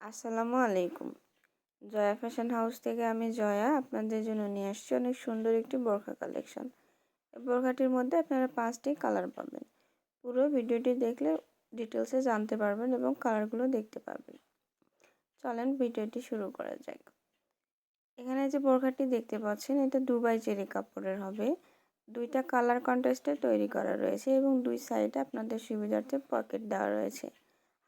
আসসালামু আলাইকুম। Jaya fashion house থেকে আমি জয়া আপনাদের জন্য নিয়ে আসছি অনেক সুন্দর একটি বোরখা কালেকশন। এই বোরখাটির মধ্যে আপনারা 5টি কালার পাবেন। পুরো ভিডিওটি দেখলে ডিটেলসে জানতে পারবেন এবং কালারগুলো দেখতে পাবেন। চলেন ভিডিওটি শুরু করা যাক। এখানে যে বোরখাটি দেখতে পাচ্ছেন এটা দুবাই চেরি কাপড়ের হবে। দুইটা কালার কন্ট্রাস্টে তৈরি করা রয়েছে এবং দুই সাইডে আপনাদের সুবিধার্থে পকেট দেওয়া রয়েছে।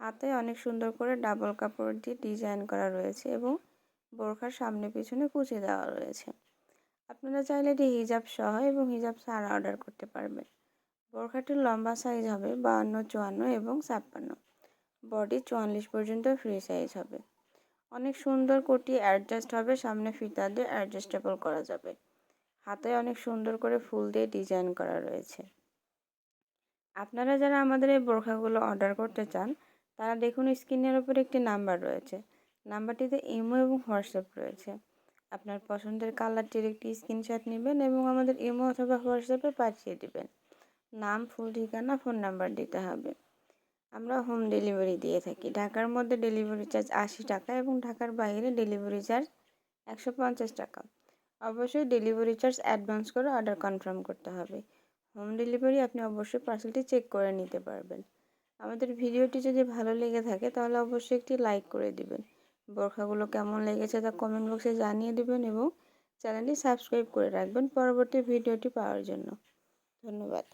হাতে অনেক সুন্দর করে ডাবল কাপড় দিয়ে ডিজাইন করা রয়েছে এবং বোরখার সামনে পিছনে কুচি দেওয়া রয়েছে। আপনারা চাইলে এটি হিজাব সহ এবং হিজাব ছাড়া অর্ডার করতে পারবেন। বোরখাটির লম্বা সাইজ হবে 52, 54 এবং 56। বডি 44 পর্যন্ত ফ্রি সাইজ হবে। অনেক সুন্দর কোটি অ্যাডজাস্ট হবে, সামনে ফিতা দিয়ে অ্যাডজাস্টেবল করা যাবে। হাতে অনেক সুন্দর করে ফুল দিয়ে ডিজাইন করা রয়েছে। আপনারা যারা আমাদের এই বোরখাগুলো অর্ডার করতে চান তারা দেখুন স্ক্রিনের উপরে একটি নাম্বার রয়েছে। নাম্বারটিতে ইমো এবং হোয়াটসঅ্যাপ রয়েছে। আপনার পছন্দের কালারটির একটি স্ক্রিনশট নেবেন এবং আমাদের ইমো অথবা হোয়াটসঅ্যাপে পাঠিয়ে দিবেন। নাম, ফুল ঠিকানা, ফোন নাম্বার দিতে হবে। আমরা হোম ডেলিভারি দিয়ে থাকি। ঢাকার মধ্যে ডেলিভারি চার্জ 80 টাকা এবং ঢাকার বাইরে ডেলিভারি চার্জ 150 টাকা। অবশ্যই ডেলিভারি চার্জ অ্যাডভান্স করে অর্ডার কনফার্ম করতে হবে। হোম ডেলিভারি আপনি অবশ্যই পার্সেলটি চেক করে নিতে পারবেন। আমাদের ভিডিওটি যদি ভালো লেগে থাকে তাহলে অবশ্যই একটি লাইক করে দিবেন। বোরখাগুলো কেমন লেগেছে তা কমেন্ট বক্সে জানিয়ে দিবেন এবং চ্যানেলটি সাবস্ক্রাইব করে রাখবেন পরবর্তী ভিডিওটি পাওয়ার জন্য। ধন্যবাদ।